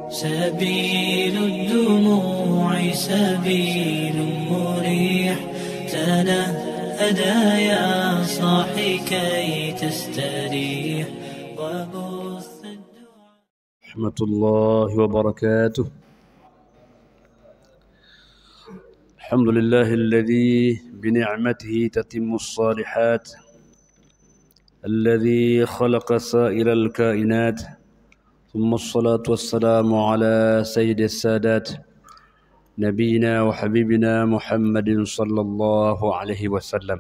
سبيل الدموع سبيل مريح، تنهدى يا صاحي كي تستريح وبث الدعاء. رحمة الله وبركاته. الحمد لله الذي بنعمته تتم الصالحات، الذي خلق سائر الكائنات، ثم الصلاة والسلام على سيد السادات نبينا وحبيبنا محمد صلى الله عليه وسلم.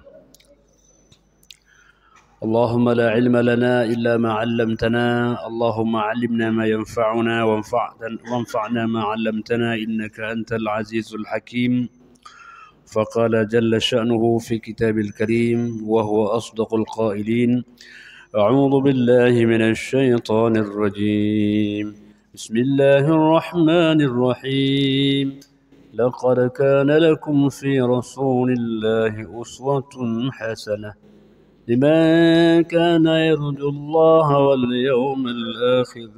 اللهم لا علم لنا إلا ما علمتنا، اللهم علمنا ما ينفعنا وانفعنا ما علمتنا، إنك أنت العزيز الحكيم. فقال جل شأنه في كتاب الكريم وهو أصدق القائلين: أعوذ بالله من الشيطان الرجيم، بسم الله الرحمن الرحيم. لقد كان لكم في رسول الله أسوة حسنة لمن كان يرجو الله واليوم الآخر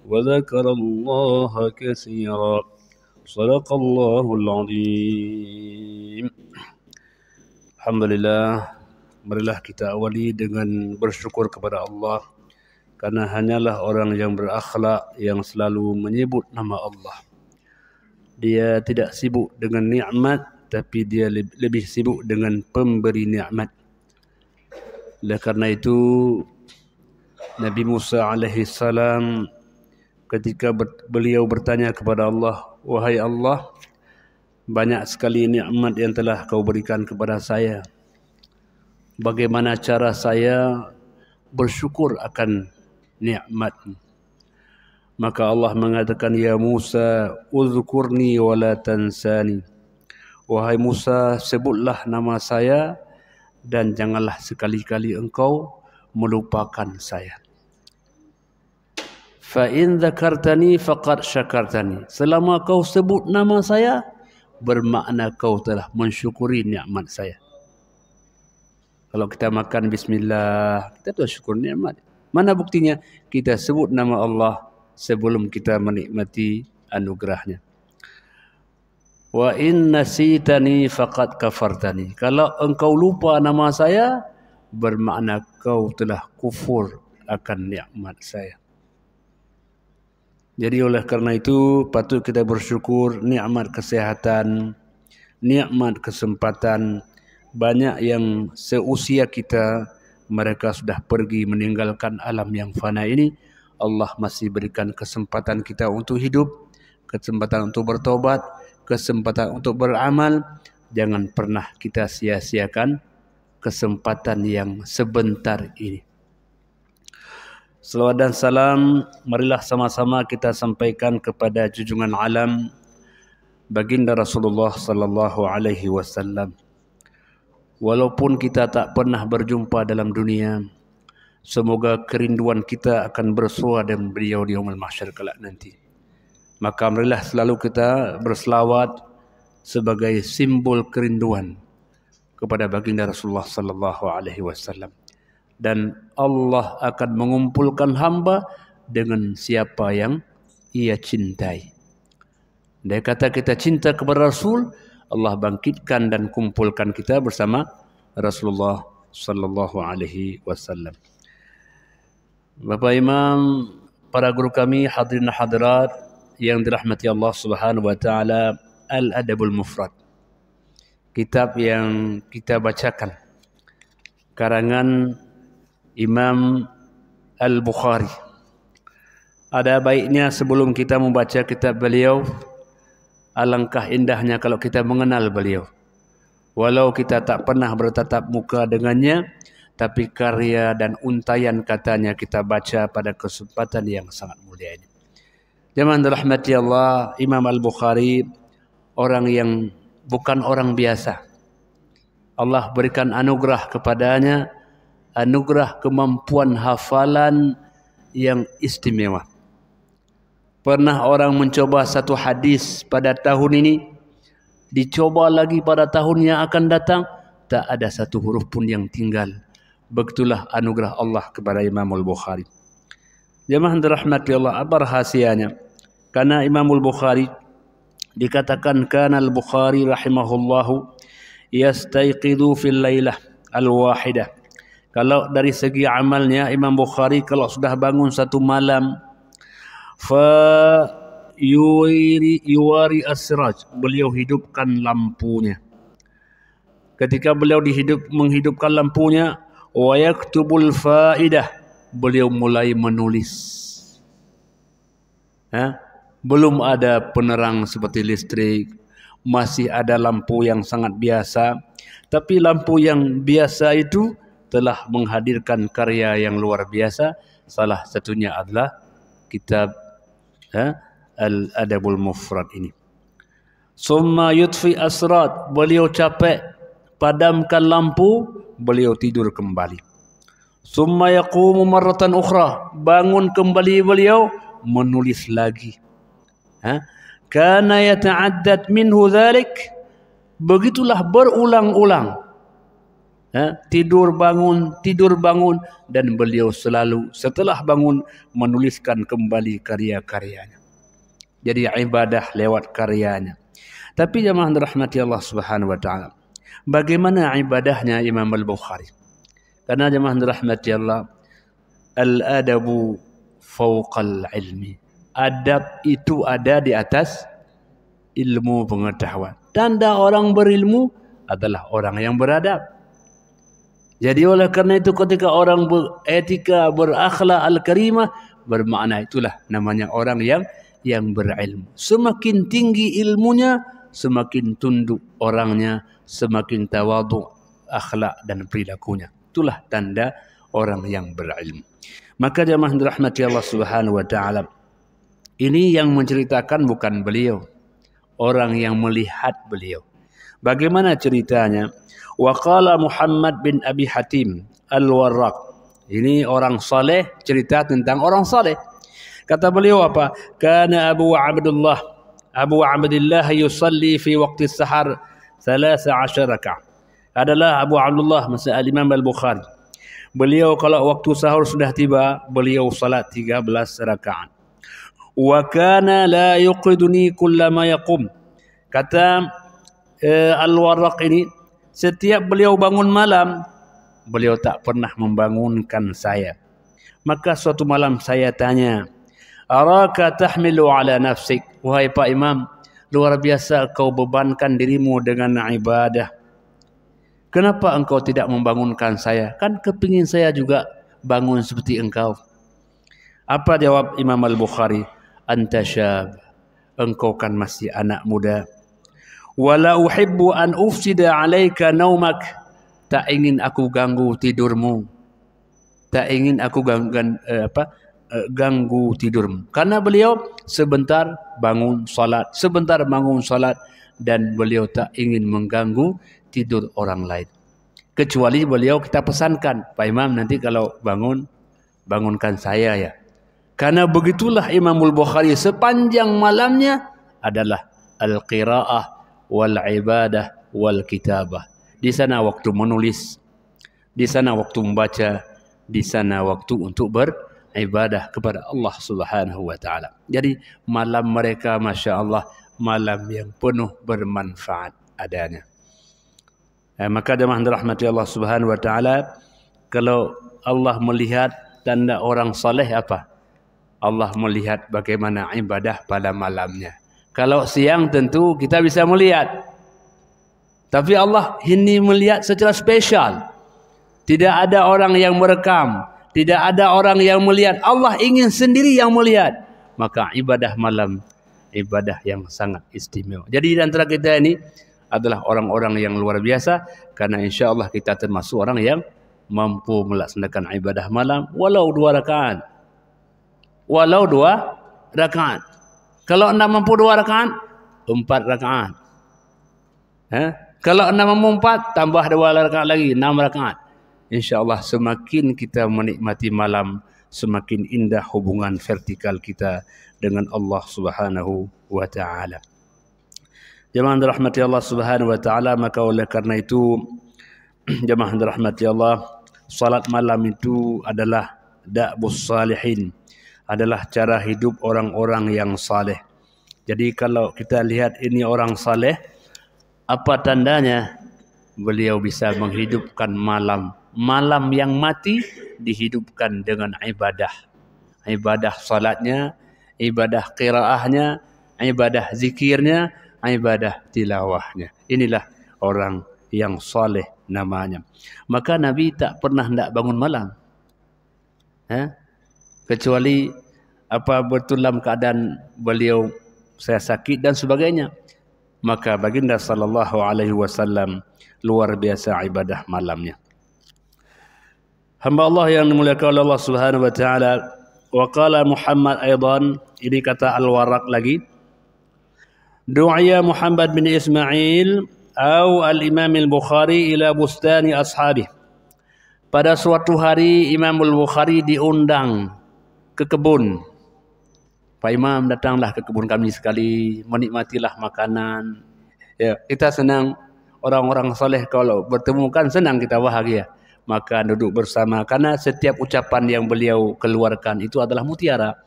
وذكر الله كثيرا. صدق الله العظيم. Alhamdulillah, marilah kita awali dengan bersyukur kepada Allah, karena hanyalah orang yang berakhlak yang selalu menyebut nama Allah. Dia tidak sibuk dengan nikmat, tapi dia lebih sibuk dengan pemberi nikmat. Oleh karena itu, Nabi Musa alaihi salam ketika beliau bertanya kepada Allah, wahai Allah, banyak sekali nikmat yang telah kau berikan kepada saya. Bagaimana cara saya bersyukur akan nikmat? Maka Allah mengatakan, ya Musa, uzkurni wa la tansani. Wahai Musa, sebutlah nama saya dan janganlah sekali-kali engkau melupakan saya. Fa in dzakartani faqad syakartani. Selama kau sebut nama saya, bermakna kau telah mensyukuri nikmat saya. Kalau kita makan bismillah, kita telah syukur nikmat. Mana buktinya? Kita sebut nama Allah sebelum kita menikmati anugerahnya. Wa in nasitani faqad kafartani. Kalau engkau lupa nama saya, bermakna kau telah kufur akan nikmat saya. Jadi oleh karena itu patut kita bersyukur nikmat kesehatan, nikmat kesempatan. Banyak yang seusia kita mereka sudah pergi meninggalkan alam yang fana ini. Allah masih berikan kesempatan kita untuk hidup, kesempatan untuk bertobat, kesempatan untuk beramal. Jangan pernah kita sia-siakan kesempatan yang sebentar ini. Salawat dan salam marilah sama-sama kita sampaikan kepada junjungan alam baginda Rasulullah sallallahu alaihi wasallam. Walaupun kita tak pernah berjumpa dalam dunia, semoga kerinduan kita akan bersua dengan beliau di yaumul mahsyar kelak nanti. Maka marilah selalu kita berselawat sebagai simbol kerinduan kepada baginda Rasulullah sallallahu alaihi wasallam. Dan Allah akan mengumpulkan hamba dengan siapa yang ia cintai. Dia kata kita cinta kepada Rasul, Allah bangkitkan dan kumpulkan kita bersama Rasulullah sallallahu alaihi wasallam. Bapak Imam, para guru kami, hadirin hadirat yang dirahmati Allah Subhanahu wa taala, Al-Adabul Mufrad. Kitab yang kita bacakan karangan Imam Al-Bukhari. Ada baiknya sebelum kita membaca kitab beliau, alangkah indahnya kalau kita mengenal beliau. Walau kita tak pernah bertatap muka dengannya, tapi karya dan untayan katanya kita baca pada kesempatan yang sangat mulia ini. Jemaah dirahmati Allah, Imam Al-Bukhari orang yang bukan orang biasa. Allah berikan anugerah kepadanya, anugerah kemampuan hafalan yang istimewa. Pernah orang mencoba satu hadis pada tahun ini, dicoba lagi pada tahun yang akan datang, tak ada satu huruf pun yang tinggal. Begitulah anugerah Allah kepada Imam Al-Bukhari. Jemaah dirahmati Allah, apa rahasianya? Karena Imamul Bukhari dikatakan kana al-Bukhari rahimahullahu yastayqidu fil lailah al-wahidah. Kalau dari segi amalnya Imam Bukhari kalau sudah bangun satu malam fa yuwari as-siraj, beliau hidupkan lampunya. Ketika beliau menghidupkan lampunya, wa yaktubul faidah, beliau mulai menulis. Belum ada penerang seperti listrik, masih ada lampu yang sangat biasa. Tapi lampu yang biasa itu telah menghadirkan karya yang luar biasa. Salah satunya adalah kitab Al-Adabul Mufrad ini. Summa yutfi asrat, beliau capek, padamkan lampu, beliau tidur kembali. Summa yaqumu marratan ukhra, bangun kembali beliau, menulis lagi. Kana yata'addad minhu dhalik, begitulah berulang-ulang. Tidur bangun, dan beliau selalu setelah bangun menuliskan kembali karya-karyanya. Jadi ibadah lewat karyanya. Tapi jemaah dirahmati Allah Subhanahu wa taala, bagaimana ibadahnya Imam Al-Bukhari? Karena jemaah dirahmati Allah, al-adabu fawqal ilmi. Adab itu ada di atas ilmu pengetahuan. Tanda orang berilmu adalah orang yang beradab. Jadi oleh karena itu ketika orang beretika, berakhlak al-karimah, bermakna itulah namanya orang yang berilmu. Semakin tinggi ilmunya, semakin tunduk orangnya, semakin tawadhu akhlak dan perilakunya. Itulah tanda orang yang berilmu. Maka jemaah dirahmati Allah Subhanahu wa taala, ini yang menceritakan bukan beliau, orang yang melihat beliau. Bagaimana ceritanya? Wa qala Muhammad bin Abi Hatim Al-Warraq. Ini orang saleh, cerita tentang orang saleh. Kata beliau apa? Kana Abu Abdullah yusalli fi waqti sahar 13 raka'ah. Adalah Abu Abdullah masa Imam Al-Bukhari. Beliau kalau waktu sahur sudah tiba, beliau salat 13 rakaat. Wa kana la yuqiduni kullama yaqum. Kata Al-Warraq ini, setiap beliau bangun malam, beliau tak pernah membangunkan saya. Maka suatu malam saya tanya, araka tahmilu ala nafsik, wahai Pak Imam, luar biasa kau bebankan dirimu dengan ibadah. Kenapa engkau tidak membangunkan saya? Kan kepingin saya juga bangun seperti engkau. Apa jawab Imam Al-Bukhari? Anta syab, engkau kan masih anak muda. Wala uhibbu an ufsida alaika naumak, tak ingin aku ganggu tidurmu. Tak ingin aku ganggu tidurmu. Karena beliau sebentar bangun salat, dan beliau tak ingin mengganggu tidur orang lain. Kecuali beliau kita pesankan, Pak Imam nanti kalau bangunkan saya ya. Karena begitulah Imamul Bukhari sepanjang malamnya adalah al-qiraah wal ibadah wal kitabah. Di sana waktu menulis, di sana waktu membaca, di sana waktu untuk beribadah kepada Allah Subhanahu wa taala. Jadi malam mereka Masya Allah malam yang penuh bermanfaat adanya. Maka jemaah dirahmati Allah Subhanahu wa taala, kalau Allah melihat tanda orang saleh apa? Allah melihat bagaimana ibadah pada malamnya. Kalau siang tentu kita bisa melihat. Tapi Allah ini melihat secara spesial. Tidak ada orang yang merekam, tidak ada orang yang melihat. Allah ingin sendiri yang melihat. Maka ibadah malam, ibadah yang sangat istimewa. Jadi di antara kita ini adalah orang-orang yang luar biasa, karena insya Allah kita termasuk orang yang mampu melaksanakan ibadah malam walau 2 rakaat. Walau 2 rakaat. Kalau anda mampu 2 rakaat, 4 rakaat. Kalau anda mampu 4, tambah 2 rakaat lagi, 6 rakaat. Insya Allah semakin kita menikmati malam, semakin indah hubungan vertikal kita dengan Allah Subhanahu wa taala. Jemaah dirahmati Allah Subhanahu wa taala, maka oleh karena itu jemaah dirahmati Allah, salat malam itu adalah da'bus salihin, adalah cara hidup orang-orang yang saleh. Jadi kalau kita lihat ini orang saleh, apa tandanya? Beliau bisa menghidupkan malam. Malam yang mati dihidupkan dengan ibadah. Ibadah salatnya, ibadah qiraahnya, ibadah zikirnya, ibadah tilawahnya. Inilah orang yang saleh namanya. Maka Nabi tak pernah hendak bangun malam. Kecuali apa betul dalam keadaan beliau saya sakit dan sebagainya. Maka baginda sallallahu alaihi wasallam luar biasa ibadah malamnya. Hamba Allah yang dimuliakan oleh Allah Subhanahu wa taala, wa qala Muhammad aidan, ini kata Al-Warraq lagi, du'a Muhammad bin Ismail atau al-Imam al-Bukhari ila bustani ashabih. Pada suatu hari Imam al-Bukhari diundang ke kebun. Pak Imam, datanglah ke kebun kami sekali, menikmatilah makanan. Ya, kita senang, orang-orang soleh kalau bertemu kan senang, kita bahagia. Maka duduk bersama, karena setiap ucapan yang beliau keluarkan itu adalah mutiara.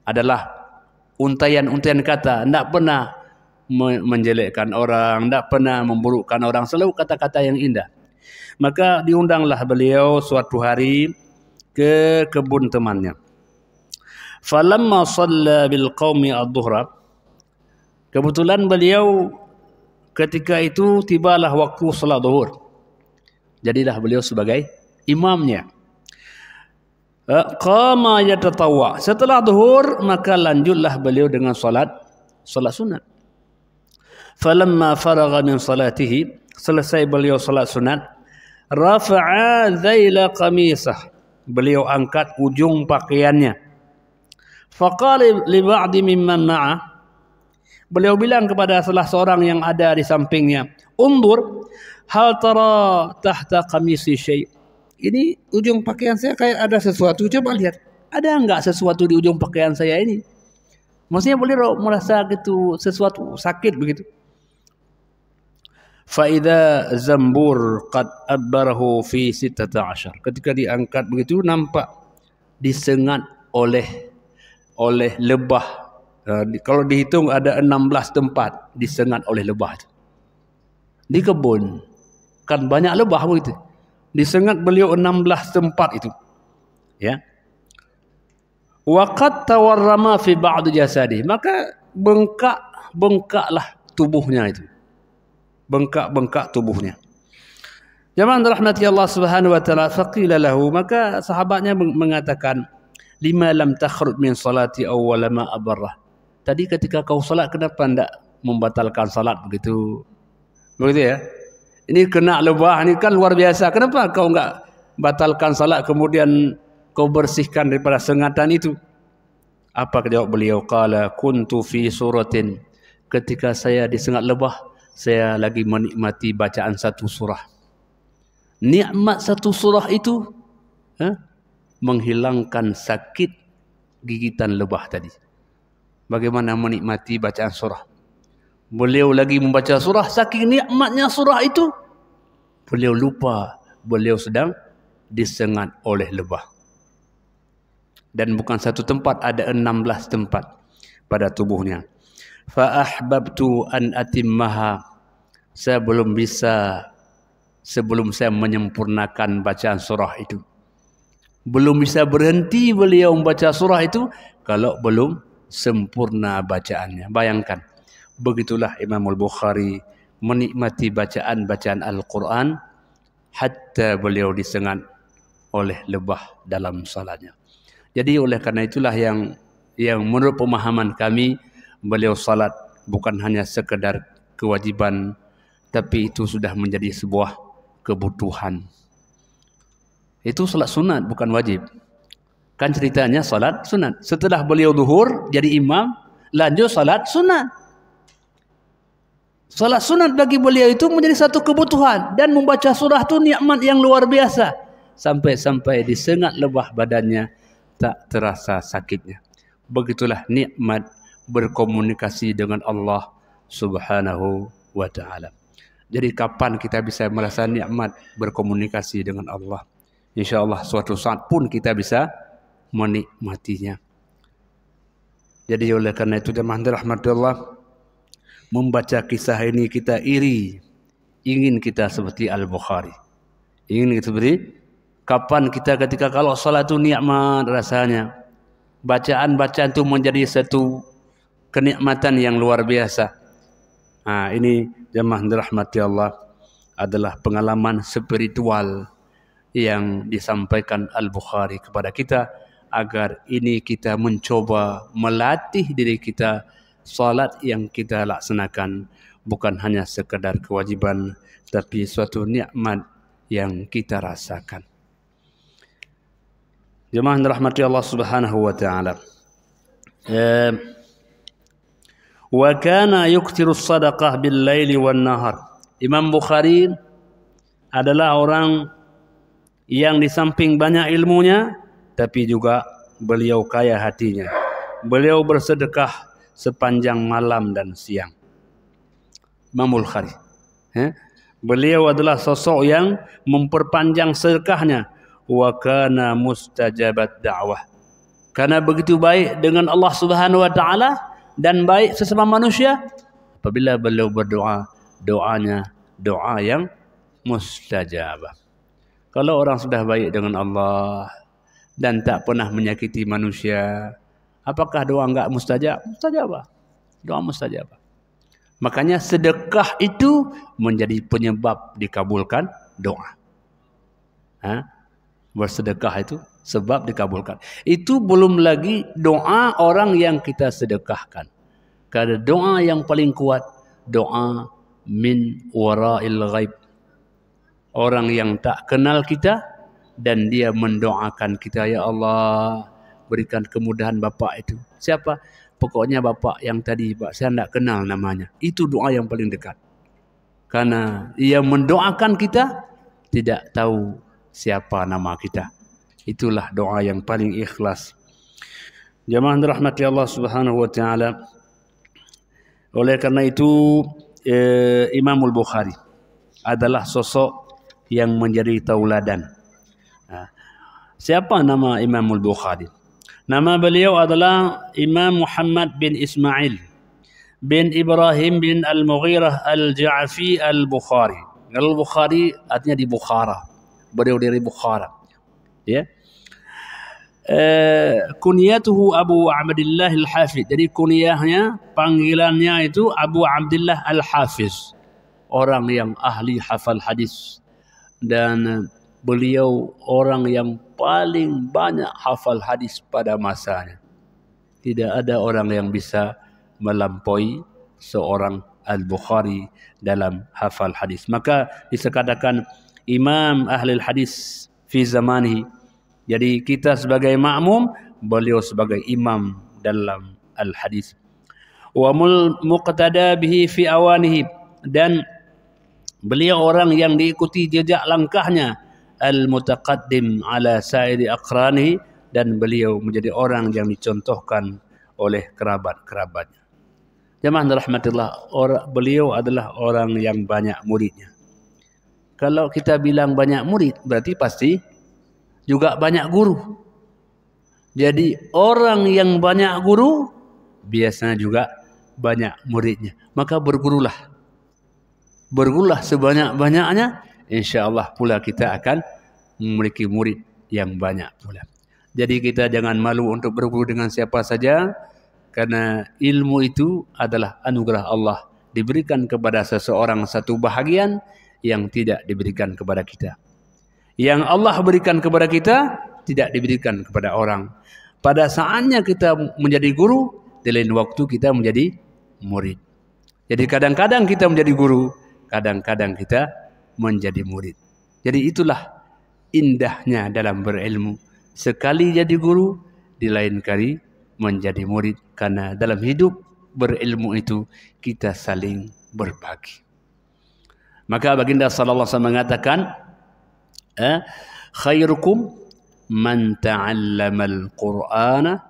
Adalah untayan-untayan kata, tidak pernah menjelekkan orang, tidak pernah memburukkan orang, selalu kata-kata yang indah. Maka diundanglah beliau suatu hari ke kebun temannya. Falamma shalla bil qaumi adh-dhuhra, kebetulan beliau ketika itu tibalah waktu salat zuhur. Jadilah beliau sebagai imamnya. Qama yatatawwa, setelah zuhur maka lanjutlah beliau dengan salat sunat. Falamma faragha min salatihi, selesai beliau salat sunat, rafa'a zaila qamisah, beliau angkat ujung pakaiannya. Faqala li ba'di mimman ma'ah, beliau bilang kepada salah seorang yang ada di sampingnya, undur hal tara tahta qamisi syai', ini ujung pakaian saya kayak ada sesuatu, coba lihat, ada enggak sesuatu di ujung pakaian saya ini? Maksudnya beliau merasa gitu sesuatu sakit begitu. Fa idza zambur qad abbarahu fi 16, ketika diangkat begitu nampak disengat oleh lebah. Kalau dihitung ada 16 tempat disengat oleh lebah itu. Di kebun kan banyak lebah begitu. Disengat beliau 16 tempat itu. Ya. Wa qad tawarrama fi ba'd jasadi, maka bengkaklah tubuhnya itu. Bengkak tubuhnya. Jamaah rahmati Allah Subhanahu wa taala, faqila lahu, maka sahabatnya mengatakan, lima lam takhruj min salati awwala ma abarrah. Tadi ketika kau salat kenapa tidak membatalkan salat begitu? Begitu ya. Ini kena lebah ini kan luar biasa. Kenapa kau enggak batalkan salat kemudian kau bersihkan daripada sengatan itu? Apa jawab beliau? Qala kuntu fi suratin, ketika saya disengat lebah, saya lagi menikmati bacaan satu surah. Nikmat satu surah itu menghilangkan sakit gigitan lebah tadi. Bagaimana menikmati bacaan surah? Beliau lagi membaca surah, saking nikmatnya surah itu, beliau lupa beliau sedang disengat oleh lebah. Dan bukan satu tempat, ada 16 tempat pada tubuhnya. Fa ahbabtu an atimmaha, saya belum bisa sebelum saya menyempurnakan bacaan surah itu. Belum bisa berhenti beliau membaca surah itu kalau belum sempurna bacaannya. Bayangkan, begitulah Imam Al-Bukhari menikmati bacaan-bacaan Al-Quran hatta beliau disengat oleh lebah dalam salatnya. Jadi oleh karena itulah yang menurut pemahaman kami, beliau salat bukan hanya sekedar kewajiban, tapi itu sudah menjadi sebuah kebutuhan. Itu salat sunat, bukan wajib. Kan ceritanya salat sunat. Setelah beliau zuhur jadi imam, lanjut salat sunat. Salat sunat bagi beliau itu menjadi satu kebutuhan, dan membaca surah itu nikmat yang luar biasa. Sampai disengat lebah badannya, tak terasa sakitnya. Begitulah nikmat berkomunikasi dengan Allah Subhanahu wa taala. Jadi kapan kita bisa merasa nikmat berkomunikasi dengan Allah? InsyaAllah suatu saat pun kita bisa menikmatinya. Jadi oleh karena itu jemaah dirahmati Allah, membaca kisah ini kita iri, ingin kita seperti Al-Bukhari. Ingin kita seperti kapan kita ketika kalau salat itu nikmat rasanya. Bacaan-bacaan itu menjadi satu kenikmatan yang luar biasa. Ini jemaah dirahmati Allah adalah pengalaman spiritual yang disampaikan Al-Bukhari kepada kita agar ini kita mencoba melatih diri kita salat yang kita laksanakan bukan hanya sekadar kewajiban tapi suatu nikmat yang kita rasakan. Jemaah dirahmati Allah Subhanahu wa taala. Wa kana yuktiru sadaqah bil laili wan nahar. Imam Bukhari adalah orang yang di samping banyak ilmunya tapi juga beliau kaya hatinya. Beliau bersedekah sepanjang malam dan siang. Imam Bukhari. Beliau adalah sosok yang memperpanjang sedekahnya. Wa kana mustajabat da'wah. Karena begitu baik dengan Allah Subhanahu wa taala dan baik sesama manusia, apabila beliau berdoa, doanya doa yang mustajabah. Kalau orang sudah baik dengan Allah dan tak pernah menyakiti manusia, apakah doa enggak mustajab? Mustajabah. Doa mustajabah. Makanya sedekah itu menjadi penyebab dikabulkan doa. Bersedekah itu sebab dikabulkan. Itu belum lagi doa orang yang kita sedekahkan. Karena doa yang paling kuat, doa min wara'il ghaib. Orang yang tak kenal kita dan dia mendoakan kita, ya Allah berikan kemudahan bapak itu. Siapa? Pokoknya bapak yang tadi Pak, saya tidak kenal namanya. Itu doa yang paling dekat. Karena ia mendoakan kita tidak tahu siapa nama kita. Itulah doa yang paling ikhlas. Jemaah dirahmati Allah Subhanahu wa taala. Oleh karena itu Imam Al-Bukhari adalah sosok yang menjadi tauladan. Siapa nama Imam Al-Bukhari? Nama beliau adalah Imam Muhammad bin Ismail bin Ibrahim bin Al-Mughirah Al-Ja'fi Al-Bukhari. Al-Bukhari artinya di Bukhara. Beliau dari Bukhara. Ya. Kunyatuhu Abu Abdullah Al-Hafiz. Jadi kunyahnya, panggilannya itu Abu Abdullah Al-Hafiz. Orang yang ahli hafal hadis. Dan beliau orang yang paling banyak hafal hadis pada masanya. Tidak ada orang yang bisa melampaui seorang Al-Bukhari dalam hafal hadis. Maka disekatakan imam ahli hadis fi zamanihi. Jadi kita sebagai makmum, beliau sebagai imam dalam al-hadis. Wa muqtada bihi fi awanihi, dan beliau orang yang diikuti jejak langkahnya, al-mutaqaddim ala sa'iri aqranihi, dan beliau menjadi orang yang dicontohkan oleh kerabat-kerabatnya. Jemaah rahmatillah, beliau adalah orang yang banyak muridnya. Kalau kita bilang banyak murid, berarti pasti juga banyak guru. Jadi orang yang banyak guru biasanya juga banyak muridnya. Maka bergurulah. Bergurulah sebanyak-banyaknya, insya-Allah pula kita akan memiliki murid yang banyak pula. Jadi kita jangan malu untuk berguru dengan siapa saja, karena ilmu itu adalah anugerah Allah, diberikan kepada seseorang satu bahagian yang tidak diberikan kepada kita. Yang Allah berikan kepada kita tidak diberikan kepada orang. Pada saatnya kita menjadi guru, di lain waktu kita menjadi murid. Jadi kadang-kadang kita menjadi guru, kadang-kadang kita menjadi murid. Jadi itulah indahnya dalam berilmu. Sekali jadi guru, di lain kali menjadi murid. Karena dalam hidup berilmu itu kita saling berbagi. Maka baginda sallallahu alaihi wasallam mengatakan, khairukum man ta'allama al-Qur'ana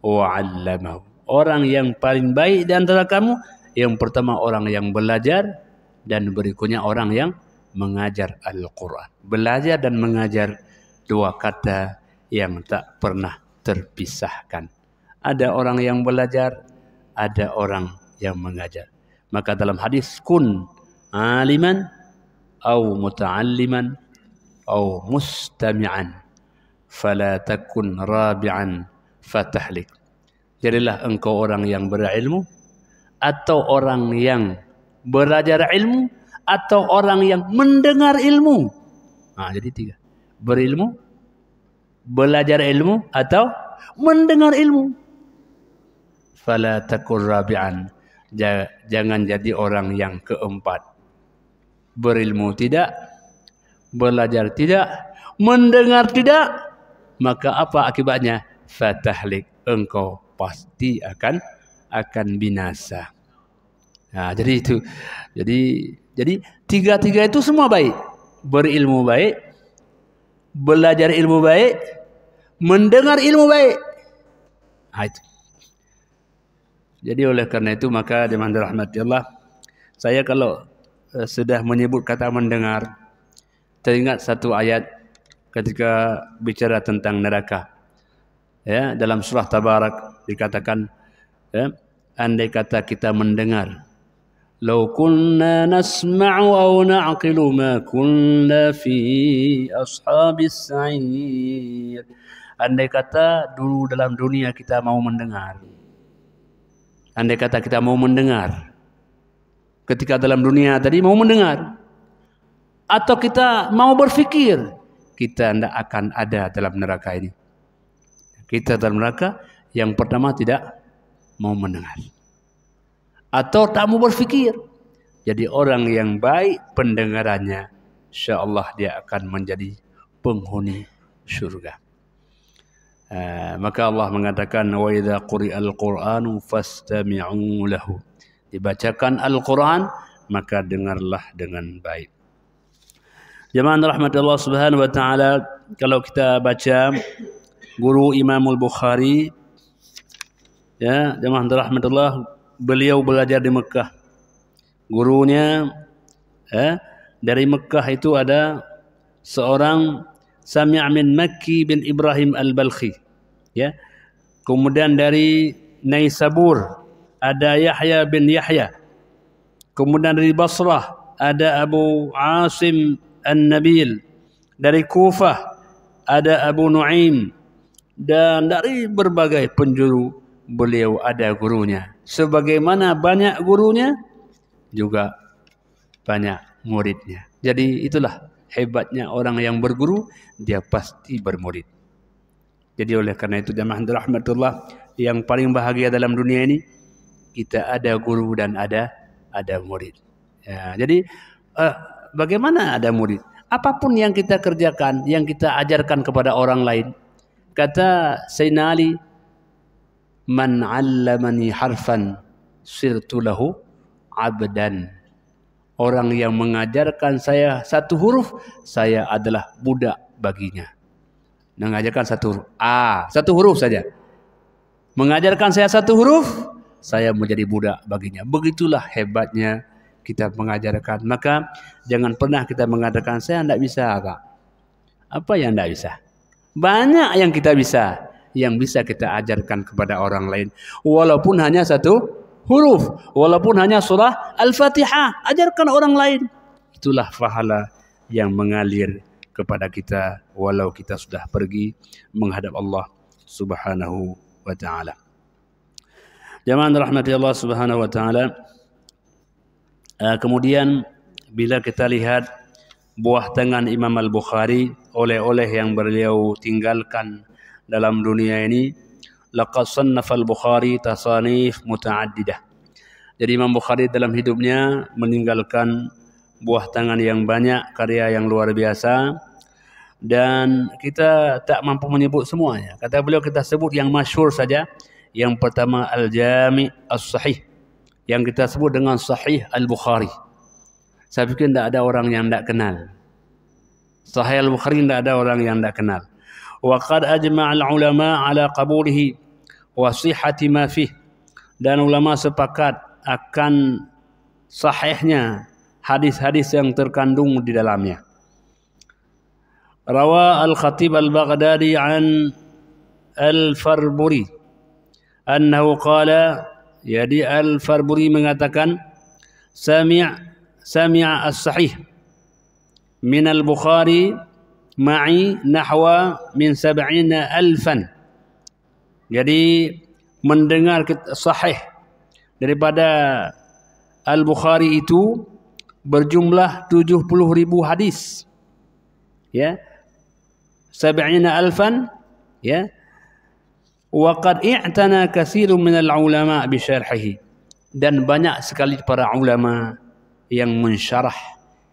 wa 'allamahu. Orang yang paling baik di antara kamu, yang pertama orang yang belajar, dan berikutnya orang yang mengajar Al-Quran. Belajar dan mengajar, dua kata yang tak pernah terpisahkan. Ada orang yang belajar, ada orang yang mengajar. Maka dalam hadis, kun aliman au muta'alliman au mustami'an fala takun rabi'an fatahlik. Jadilah engkau orang yang berilmu, atau orang yang belajar ilmu, atau orang yang mendengar ilmu. Jadi 3. Berilmu, belajar ilmu, atau mendengar ilmu. Fala takun rabi'an. Jangan jadi orang yang keempat. Berilmu tidak, belajar tidak, mendengar tidak. Maka apa akibatnya? Fatahlik. Engkau pasti akan binasa. Jadi itu. Jadi 3 itu semua baik. Berilmu baik, belajar ilmu baik, mendengar ilmu baik. Itu. Jadi oleh karena itu maka jemaah dirahmati Allah, saya kalau sudah menyebut kata mendengar, teringat satu ayat ketika bicara tentang neraka. Ya, dalam surah Tabarak dikatakan, ya, andai kata kita mendengar, "Lau kunna nasma'u aw na'qilu ma kunna fi ashabis sa'ir." Andai kata dulu dalam dunia kita mau mendengar. Andai kata kita mau mendengar. Ketika dalam dunia tadi mau mendengar. Atau kita mau berfikir, kita tidak akan ada dalam neraka ini. Kita dalam neraka yang pertama tidak mau mendengar. Atau tak mau berfikir. Jadi orang yang baik pendengarannya, insyaallah dia akan menjadi penghuni syurga. Maka Allah mengatakan, wa idza quri'al qur'anu fastami'u lahu. Dibacakan Al-Quran, maka dengarlah dengan baik. Jemaah rahmat Allah Subhanahu wa taala, kalau kita baca guru Imam Al-Bukhari, ya, jemaah rahmat Allah, beliau belajar di Mekah. Gurunya dari Mekah itu ada seorang Sami' min Makki bin Ibrahim Al-Balkhi, ya. Kemudian dari Naisabur ada Yahya bin Yahya. Kemudian dari Basrah ada Abu Asim An-Nabil. Dari Kufah ada Abu Nuaim. Dan dari berbagai penjuru beliau ada gurunya. Sebagaimana banyak gurunya, juga banyak muridnya. Jadi itulah hebatnya orang yang berguru, dia pasti bermurid. Jadi oleh karena itu jemaah rahmatullah, yang paling bahagia dalam dunia ini, kita ada guru dan ada murid. Ya, jadi bagaimana ada murid? Apapun yang kita kerjakan, yang kita ajarkan kepada orang lain, kata Sayyidina Ali, man 'allamani harfan sirtu lahu 'abdan. Orang yang mengajarkan saya satu huruf, saya adalah budak baginya. Mengajarkan satu huruf. Satu huruf saja. Mengajarkan saya satu huruf, saya menjadi budak baginya. Begitulah hebatnya kita mengajarkan. Maka jangan pernah kita mengatakan, saya tidak bisa, Kak. Apa yang tidak bisa? Banyak yang kita bisa. Yang bisa kita ajarkan kepada orang lain. Walaupun hanya satu huruf, walaupun hanya surah Al-Fatihah, ajarkan orang lain. Itulah pahala yang mengalir kepada kita walau kita sudah pergi menghadap Allah Subhanahu wa taala. Jemaah rahmati Allah Subhanahu wa taala. Kemudian bila kita lihat buah tangan Imam Al-Bukhari, oleh-oleh yang beliau tinggalkan dalam dunia ini, laqad sannafa al-Bukhari tasanif muta'addidah. Jadi Imam Bukhari dalam hidupnya meninggalkan buah tangan yang banyak, karya yang luar biasa, dan kita tak mampu menyebut semuanya. Kata beliau, kita sebut yang masyhur saja. Yang pertama Al-Jami' As-Sahih, yang kita sebut dengan Sahih Al-Bukhari. Saya fikir tidak ada orang yang tidak kenal Sahih Al-Bukhari, tidak ada orang yang tidak kenal. Wa qad ajma'a al-ulama ala qabulihi wa sihhati ma fih. Dan ulama sepakat akan sahihnya hadis-hadis yang terkandung di dalamnya. Rawa Al-Khatib Al-Baghdadi an Al-Farburi annahu qala, jadi Al-Farburi mengatakan sami'a as-sahih min al-Bukhari ma'i nahwa min 70,000. Jadi mendengar sahih daripada Al-Bukhari itu berjumlah 70,000 hadis. Ya. 70,000, ya. Wa qad i'tana katsirun minal ulama bi syarhihi, dan banyak sekali para ulama yang mensyarah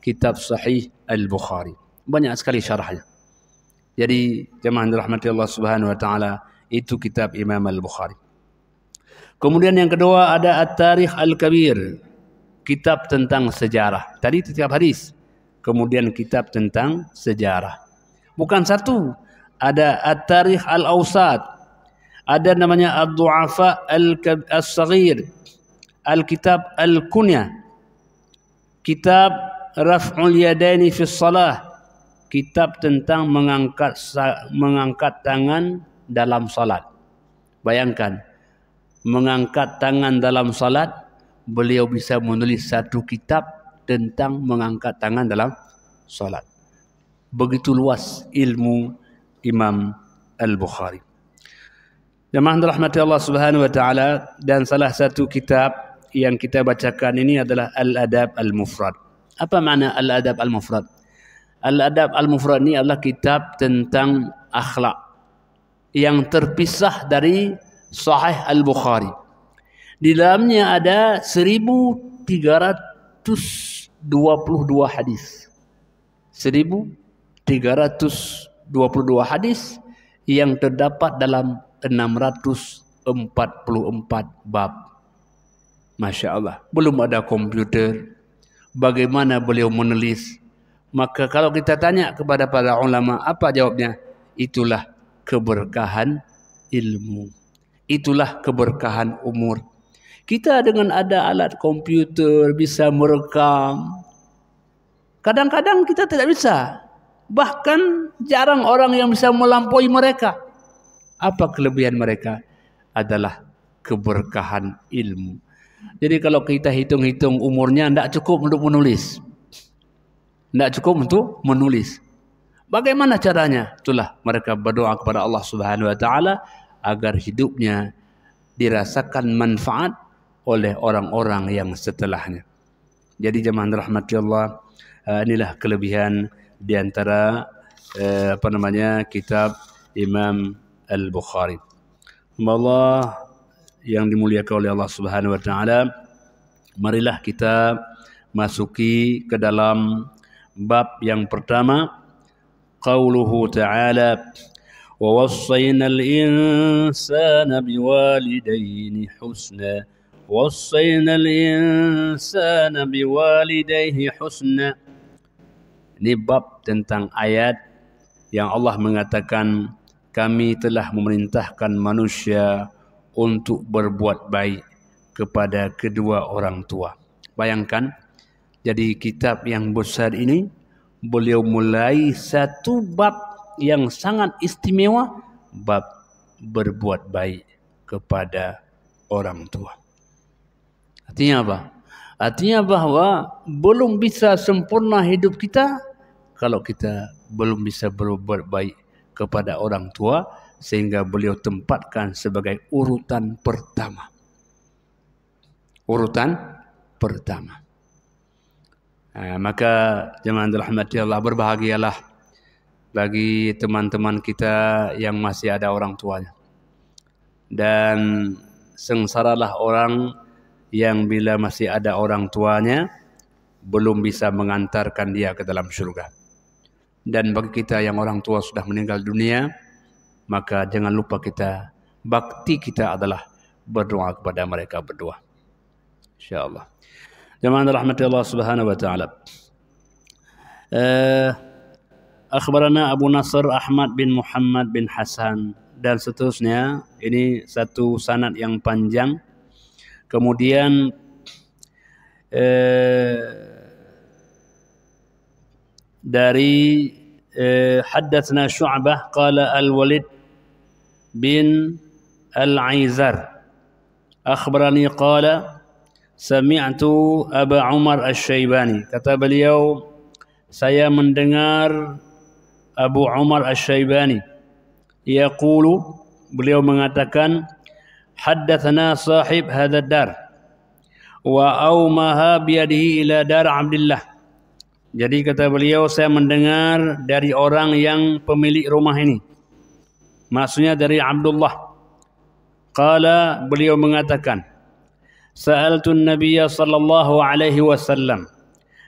kitab Sahih Al-Bukhari. Banyak sekali syarahnya. Jadi jemaah dirahmati Allah Subhanahu wa taala, itu kitab Imam Al-Bukhari. Kemudian yang kedua ada At-Tarikh Al-Kabir, kitab tentang sejarah. Tadi kitab hadis, kemudian kitab tentang sejarah. Bukan satu, ada At-Tarikh Al-Awsat, ada namanya Ad-Du'afa Al-Saghir, Al-Kitab Al-Kunya, kitab Raf'ul Yadaini fi Shalah, kitab tentang mengangkat tangan dalam salat. Bayangkan, mengangkat tangan dalam salat, beliau bisa menulis satu kitab tentang mengangkat tangan dalam salat. Begitu luas ilmu Imam Al-Bukhari. Jemaah dirahmati Allah Subhanahu wa taala, dan salah satu kitab yang kita bacakan ini adalah Al-Adab Al-Mufrad. Apa makna Al-Adab Al-Mufrad? Al-Adab Al-Mufrad ini adalah kitab tentang akhlak yang terpisah dari Sahih Al-Bukhari. Di dalamnya ada 1322 hadis. 1322 hadis yang terdapat dalam 644 bab. Masya Allah. Belum ada komputer. Bagaimana beliau menulis? Maka kalau kita tanya kepada para ulama, apa jawabnya? Itulah keberkahan ilmu. Itulah keberkahan umur. Kita dengan ada alat komputer bisa merekam. Kadang-kadang kita tidak bisa. Bahkan jarang orang yang bisa melampaui mereka. Apa kelebihan mereka? Adalah keberkahan ilmu. Jadi kalau kita hitung-hitung umurnya, tidak cukup untuk menulis. Tidak cukup untuk menulis. Bagaimana caranya? Itulah mereka berdoa kepada Allah Subhanahu wa taala agar hidupnya dirasakan manfaat oleh orang-orang yang setelahnya. Jadi jemaah rahmati Allah, inilah kelebihan di antara kitab Imam Al-Bukhari. Allah yang dimuliakan oleh Allah Subhanahu wa taala, marilah kita masuki ke dalam bab yang pertama, qauluhu ta'ala wa wassayna al-insana biwalidayhi husna wassayna al-insana biwalidayhi husna. Ini bab tentang ayat yang Allah mengatakan kami telah memerintahkan manusia untuk berbuat baik kepada kedua orang tua. Bayangkan, jadi kitab yang besar ini beliau mulai satu bab yang sangat istimewa, bab berbuat baik kepada orang tua. Artinya apa? Artinya bahwa belum bisa sempurna hidup kita kalau kita belum bisa berbuat baik kepada orang tua, sehingga beliau tempatkan sebagai urutan pertama. Urutan pertama. Maka jemaah dirahmati Allah, berbahagialah bagi teman-teman kita yang masih ada orang tuanya. Dan sengsaralah orang yang bila masih ada orang tuanya belum bisa mengantarkan dia ke dalam syurga. Dan bagi kita yang orang tua sudah meninggal dunia, maka jangan lupa kita, bakti kita adalah berdoa kepada mereka berdua. InsyaAllah. Jemaah rahmati Allah Subhanahu wa taala. Akhbarana Abu Nasr Ahmad bin Muhammad bin Hasan, dan seterusnya. Ini satu sanad yang panjang. Kemudian dari haddatsana Syu'bah qala Al-Walid bin Al-Aizar akhbarani qala sami'tu Abu Umar Asy-Syaibani. Kata beliau, saya mendengar Abu Umar Asy-Syaibani yaqulu, beliau mengatakan, haddatsana sahib hadha dar wa aumaha biyadihi ila dar Abdullah. Jadi kata beliau, saya mendengar dari orang yang pemilik rumah ini, maksudnya dari Abdullah. Qala, beliau mengatakan, sa'altu an-nabiyya sallallahu alaihi wasallam,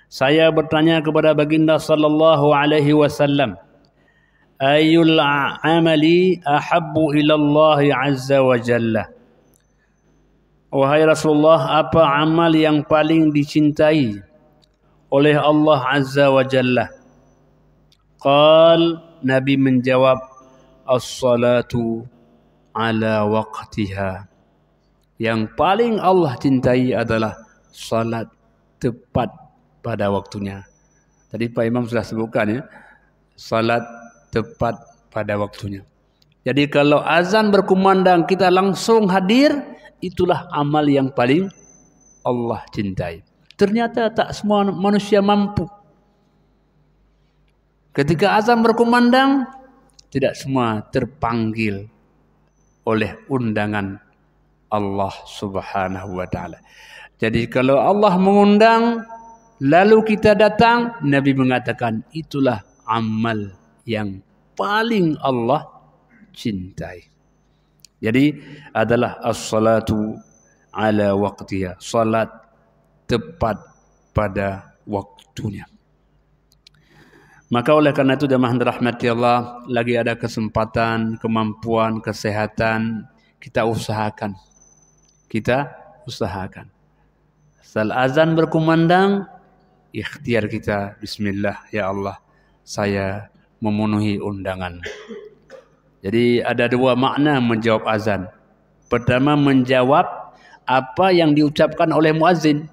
saya bertanya kepada baginda sallallahu alaihi wasallam, ayyul amali ahabbu ila Allah azza wa jalla. Wahai Rasulullah, apa amal yang paling dicintai oleh Allah azza wa jalla? Qal, Nabi menjawab, as-salatu ala waqtiha. Yang paling Allah cintai adalah salat tepat pada waktunya. Tadi Pak Imam sudah sebutkan ya, salat tepat pada waktunya. Jadi kalau azan berkumandang kita langsung hadir, itulah amal yang paling Allah cintai. Ternyata tak semua manusia mampu. Ketika azan berkumandang, tidak semua terpanggil oleh undangan Allah Subhanahu wa taala. Jadi kalau Allah mengundang lalu kita datang, Nabi mengatakan itulah amal yang paling Allah cintai. Jadi adalah as-salatu ala waqtiha, salat tepat pada waktunya. Maka oleh karena itu jemaah dirahmati Allah, lagi ada kesempatan, kemampuan, kesehatan, kita usahakan. Kita usahakan. Sal azan berkumandang, ikhtiar kita, bismillah ya Allah, saya memenuhi undangan. Jadi ada dua makna menjawab azan. Pertama, menjawab apa yang diucapkan oleh muazzin.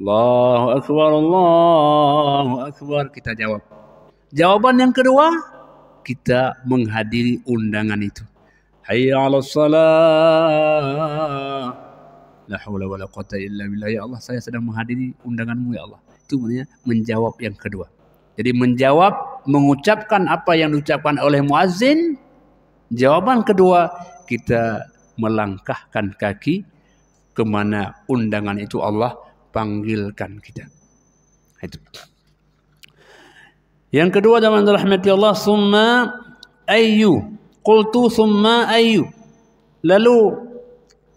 Allahu akbar, Allahu akbar, kita jawab. Jawaban yang kedua, kita menghadiri undangan itu. Hayya 'alas salah. La haula wala quwata illa billah. Ya Allah, saya sedang menghadiri undanganmu ya Allah. Itu maknanya menjawab yang kedua. Jadi menjawab, mengucapkan apa yang diucapkan oleh muazzin. Jawaban kedua, kita melangkahkan kaki kemana undangan itu Allah panggilkan kita. Itu. Yang kedua, jemaah rahmati Allah, summa ayyu. Qultu summa ayyu. Lalu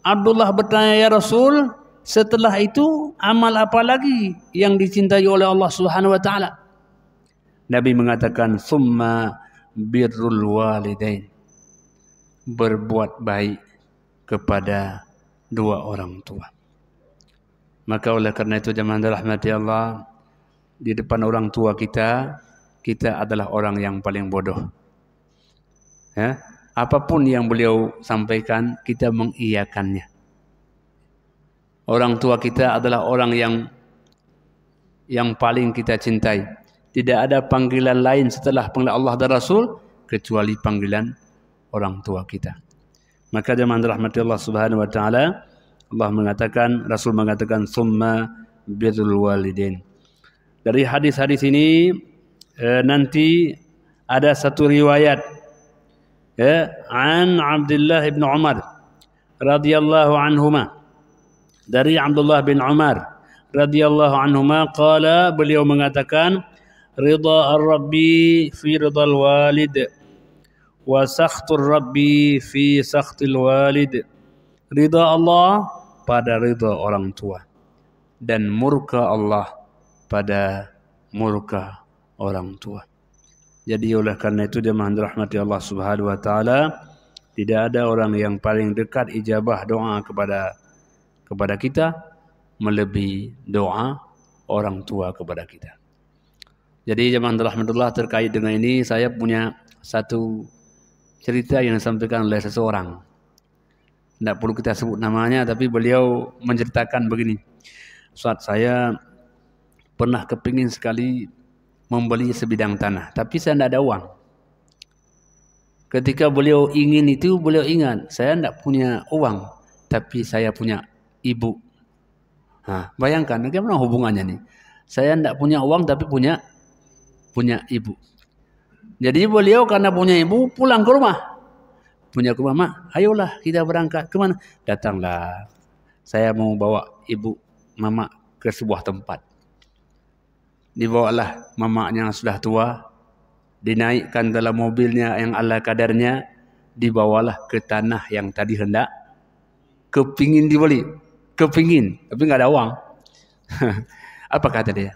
Abdullah bertanya, ya Rasul, setelah itu amal apa lagi yang dicintai oleh Allah Subhanahu wa taala? Nabi mengatakan, summa birrul walidain. Berbuat baik kepada dua orang tua. Maka oleh karena itu jemaah rahmati Allah, di depan orang tua kita, kita adalah orang yang paling bodoh. Ya, apapun yang beliau sampaikan, kita mengiyakannya. Orang tua kita adalah orang yang paling kita cintai. Tidak ada panggilan lain setelah panggilan Allah dan Rasul kecuali panggilan orang tua kita. Maka jemaah rahmati Allah Subhanahu wa taala, Allah mengatakan, Rasul mengatakan summa birrul walidain. Dari hadis-hadis ini nanti ada satu riwayat an Abdullah bin Umar radhiyallahu anhuma. Dari Abdullah bin Umar radhiyallahu anhuma qala, beliau mengatakan, ridha ar-rabbi fi ridhal walid wa sakhtur rabbi fi sakhtil walid. Ridha Allah pada ridha orang tua dan murka Allah pada murka orang tua. Jadi oleh karena itu jemaah dirahmati Allah Subhanahu wa taala, tidak ada orang yang paling dekat ijabah doa kepada kita melebihi doa orang tua kepada kita. Jadi jemaah dirahmati Allah, terkait dengan ini saya punya satu cerita yang disampaikan oleh seseorang. Tidak perlu kita sebut namanya, tapi beliau menceritakan begini. Ustaz, saya pernah kepingin sekali membeli sebidang tanah, tapi saya tidak ada uang. Ketika beliau ingin itu, beliau ingat, saya tidak punya uang, tapi saya punya ibu. Bayangkan, bagaimana hubungannya nih? Saya tidak punya uang, tapi punya ibu. Jadi beliau karena punya ibu, pulang ke rumah. Punya ke rumah, mak, ayolah kita berangkat. Kemana? Datanglah. Saya mau bawa ibu, mama ke sebuah tempat. Dibawalah mamanya sudah tua, dinaikkan dalam mobilnya yang ala kadarnya, dibawalah ke tanah yang tadi hendak kepingin dibeli, tapi nggak ada uang. Apa kata dia?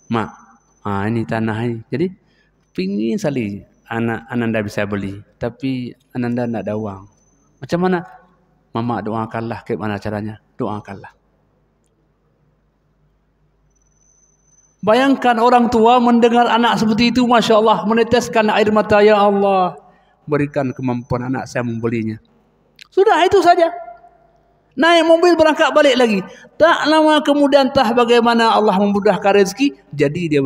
Mak, ini tanah ini, jadi pingin sekali ananda bisa beli, tapi ananda tidak ada uang. Macam mana? Mama doakanlah, bagaimana caranya? Doakanlah. Bayangkan orang tua mendengar anak seperti itu, Masya Allah, meneteskan air mata, ya Allah, berikan kemampuan anak saya membelinya. Sudah, itu saja. Naik mobil berangkat balik lagi. Tak lama kemudian bagaimana Allah memudahkan rezeki, jadi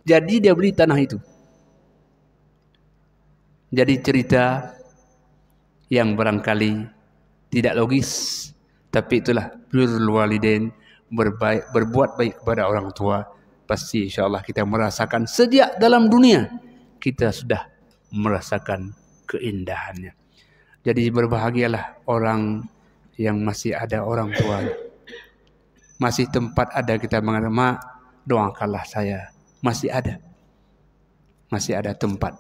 dia beli tanah itu. Jadi cerita yang barangkali tidak logis, tapi itulah birrul walidain, berbuat baik kepada orang tua. Pasti insyaAllah kita merasakan sejak dalam dunia, kita sudah merasakan keindahannya. Jadi berbahagialah orang yang masih ada orang tuanya. Masih tempat ada kita mengatakan, mak, doakanlah saya. Masih ada tempat.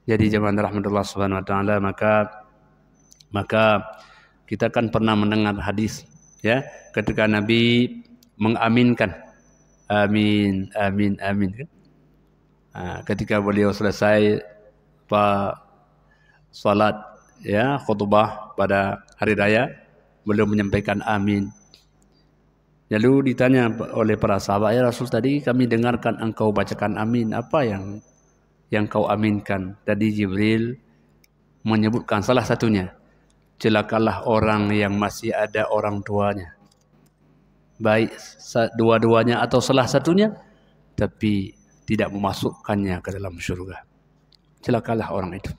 Jadi jemaah rahmatullah subhanahu wa ta'ala, maka kita kan pernah mendengar hadis, ya, ketika Nabi mengaminkan, amin, amin, amin, kan? Ketika beliau selesai salat, ya, khutbah pada hari raya, beliau menyampaikan amin. Lalu ditanya oleh para sahabat, ya Rasul, tadi kami dengarkan engkau bacakan amin, apa yang kau aminkan? Tadi Jibril menyebutkan salah satunya, celakalah orang yang masih ada orang tuanya, baik dua-duanya atau salah satunya, tapi tidak memasukkannya ke dalam syurga. Celakalah orang itu.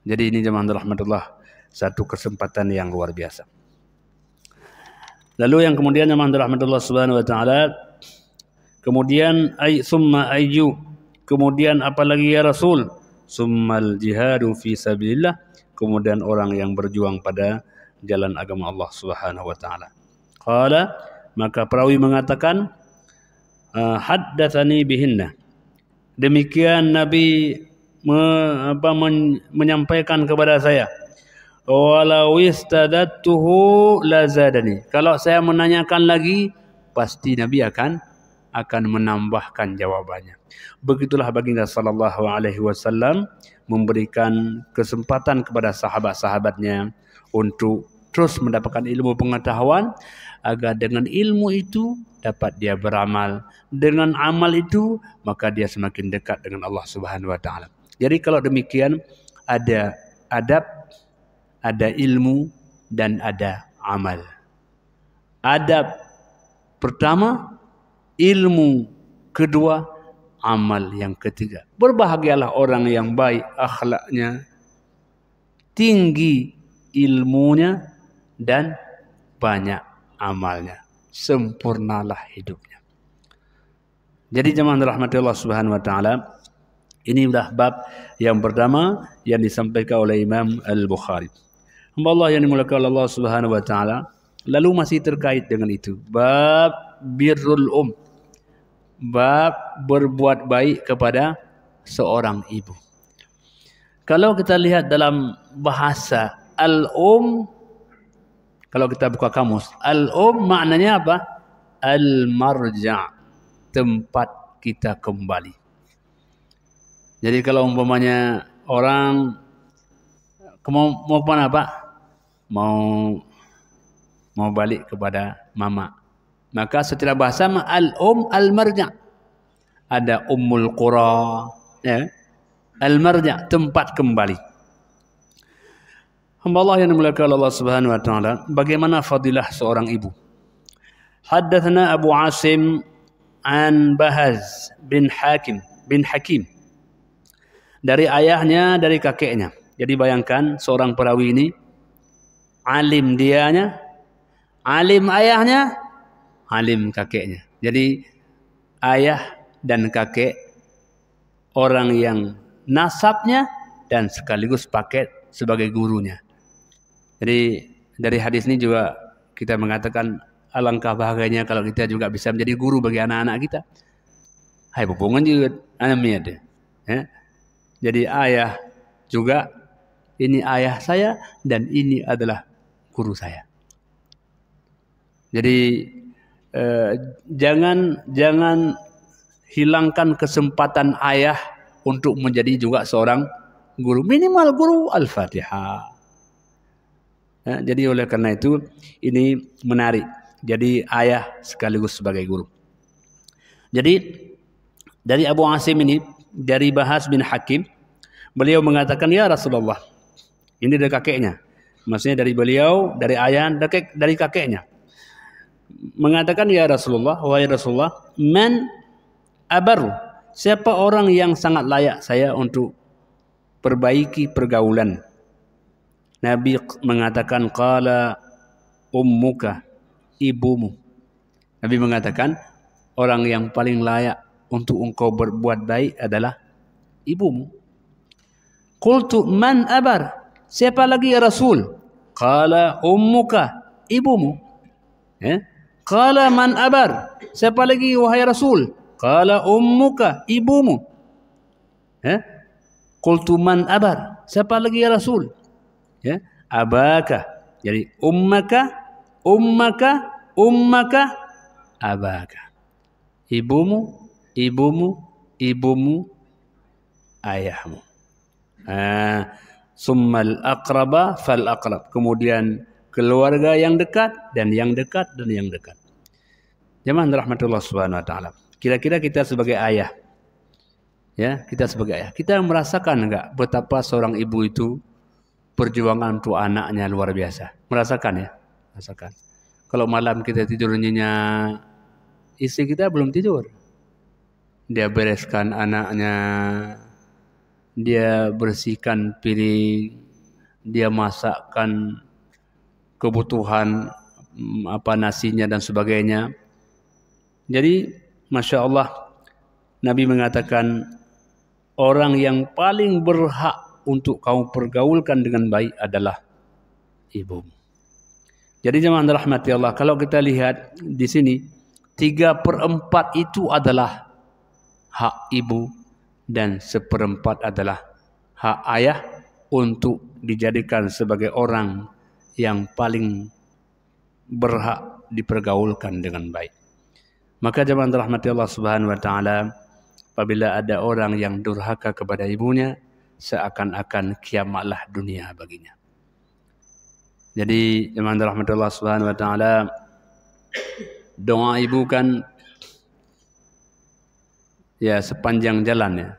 Jadi ini jemaah rahmatullah, satu kesempatan yang luar biasa. Lalu yang kemudian jemaah rahmatullah subhanahu wa ta'ala, kemudian summa ayyu, kemudian apalagi ya Rasul? Summal jihadu fi sabilillah, kemudian orang yang berjuang pada jalan agama Allah subhanahu wa ta'ala. Qala, maka perawi mengatakan, haddatsani bihinna. Demikian Nabi menyampaikan kepada saya, walau istadattuhu lazadani. Kalau saya menanyakan lagi, pasti Nabi akan menambahkan jawabannya. Begitulah baginda sallallahu alaihi wasallam memberikan kesempatan kepada sahabat-sahabatnya untuk terus mendapatkan ilmu pengetahuan, agar dengan ilmu itu dapat dia beramal. Dengan amal itu maka dia semakin dekat dengan Allah Subhanahu wa taala. Jadi kalau demikian, ada adab, ada ilmu, dan ada amal. Adab pertama, ilmu kedua, amal yang ketiga. Berbahagialah orang yang baik akhlaknya, tinggi ilmunya, dan banyak amalnya. Sempurnalah hidupnya. Jadi jemaah rahmati Allah Subhanahu wa taala, ini adalah bab yang pertama yang disampaikan oleh Imam Al-Bukhari. Hamba Allah yang dimuliakan Allah Subhanahu wa taala, lalu masih terkait dengan itu, bab birrul bab berbuat baik kepada seorang ibu. Kalau kita lihat dalam bahasa kalau kita buka kamus, maknanya apa? Al-marja', tempat kita kembali. Jadi kalau umpamanya orang mau kemana Pak? Mau balik kepada mama. Maka secara bahasa al-marja'. Ada ummul qura, ya. Al-marja', tempat kembali. Hamba Allah yang dimuliakan Allah Subhanahu wa taala, bagaimana fadilah seorang ibu? Haddatsana Abu Asim an Bahaz bin Hakim dari ayahnya, dari kakeknya. Jadi bayangkan seorang perawi ini, alim dianya, alim ayahnya, alim kakeknya. Jadi ayah dan kakek orang yang nasabnya dan sekaligus paket sebagai gurunya. Jadi dari hadis ini juga kita mengatakan alangkah bahagianya kalau kita juga bisa menjadi guru bagi anak-anak kita. Hai hubungan juga anaknya ada. Ya. Jadi ayah juga, ini ayah saya dan ini adalah guru saya. Jadi jangan hilangkan kesempatan ayah untuk menjadi juga seorang guru. Minimal guru Al-Fatihah. Ya, jadi oleh karena itu ini menarik. Jadi ayah sekaligus sebagai guru. Jadi dari Abu Asim ini, dari Bahaz bin Hakim, beliau mengatakan, ya Rasulullah, ini dari kakeknya. Maksudnya dari beliau, dari ayah, dari kakeknya. Mengatakan, ya Rasulullah, wahai Rasulullah, man abaru, siapa orang yang sangat layak saya untuk perbaiki pergaulan? Nabi mengatakan, qala ummuka, ibumu. Nabi mengatakan, orang yang paling layak untuk engkau berbuat baik adalah ibumu. Qultu man abar, siapa lagi ya Rasul? Qala ummuka, ibumu. Ya? Qala man abar, siapa lagi wahai Rasul? Qala ummuka, ibumu. Ya? Qultu man abar, siapa lagi ya Rasul? Ya, abaka. Jadi ummaka, abaka. Ibumu, ayahmu. Summal aqraba fal aqrab. Kemudian keluarga yang dekat dan yang dekat dan yang dekat. Jemaah rahmatullah subhanahu wa taala. Kira-kira kita sebagai ayah, ya, kita sebagai ayah, kita merasakan enggak betapa seorang ibu itu perjuangan untuk anaknya luar biasa? Merasakan ya? Merasakan. Kalau malam kita tidur nyenyak, istri kita belum tidur. Dia bereskan anaknya, dia bersihkan piring, dia masakkan kebutuhan nasinya dan sebagainya. Jadi Masya Allah, Nabi mengatakan orang yang paling berhak untuk kamu pergaulkan dengan baik adalah ibumu. Jadi jemaah rahmati Allah, kalau kita lihat di sini 3/4 itu adalah hak ibu dan 1/4 adalah hak ayah untuk dijadikan sebagai orang yang paling berhak dipergaulkan dengan baik. Maka jemaah rahmati Allah subhanahu wa ta'ala, apabila ada orang yang durhaka kepada ibunya, seakan-akan kiamatlah dunia baginya. Jadi jemaah rahmatullah subhanahu wa ta'ala, doa ibu kan ya sepanjang jalan ya.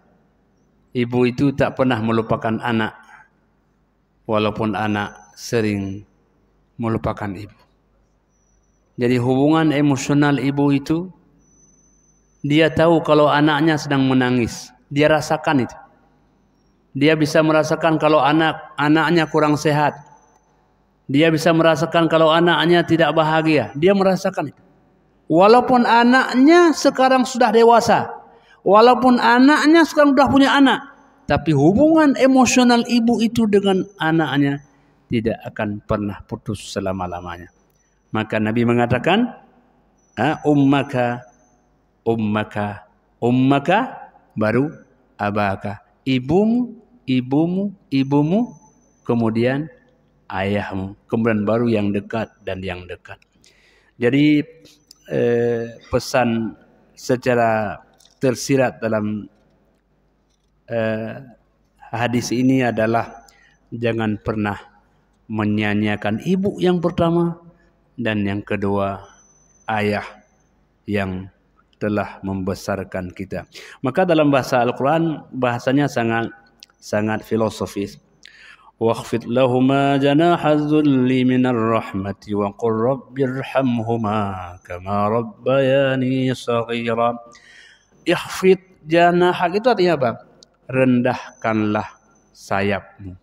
Ibu itu tak pernah melupakan anak, walaupun anak sering melupakan ibu. Jadi hubungan emosional ibu itu, dia tahu kalau anaknya sedang menangis, dia rasakan itu. Dia bisa merasakan kalau anaknya kurang sehat. Dia bisa merasakan kalau anaknya tidak bahagia. Dia merasakan itu. Walaupun anaknya sekarang sudah dewasa, walaupun anaknya sekarang sudah punya anak, tapi hubungan emosional ibu itu dengan anaknya tidak akan pernah putus selama-lamanya. Maka Nabi mengatakan, ummaka, baru abaka. Ibumu, kemudian ayahmu, kemudian baru yang dekat dan yang dekat. Jadi pesan secara tersirat dalam hadis ini adalah jangan pernah menyanyiakan ibu yang pertama, dan yang kedua ayah yang telah membesarkan kita. Maka dalam bahasa Al-Quran bahasanya sangat filosofis. واخفض لهما جناح الذل من الرحمة وقل رب ارحمهما كما ربياني صغيرا. Ikhfid janahak itu artinya apa? Rendahkanlah sayapmu.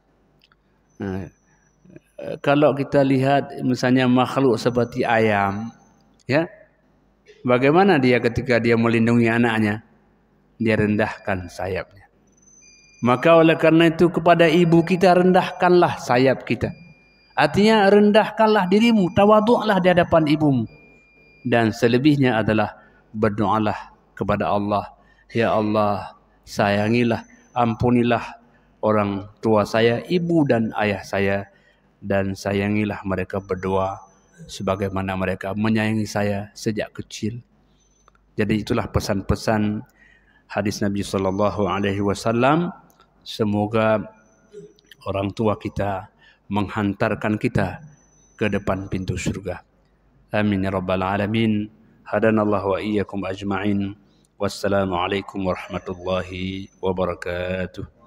Nah, kalau kita lihat misalnya makhluk seperti ayam, ya, bagaimana dia ketika dia melindungi anaknya? Dia rendahkan sayapnya. Maka oleh karena itu kepada ibu kita rendahkanlah sayap kita. Artinya rendahkanlah dirimu, tawaduklah di hadapan ibumu. Dan selebihnya adalah berdoalah kepada Allah. Ya Allah, sayangilah, ampunilah orang tua saya, ibu dan ayah saya. Dan sayangilah mereka berdua sebagaimana mereka menyayangi saya sejak kecil. Jadi itulah pesan-pesan hadis Nabi SAW. Semoga orang tua kita menghantarkan kita ke depan pintu surga. Amin ya rabbal alamin. Hadanallahu wa iyyakum ajma'in. Wassalamualaikum warahmatullahi wabarakatuh.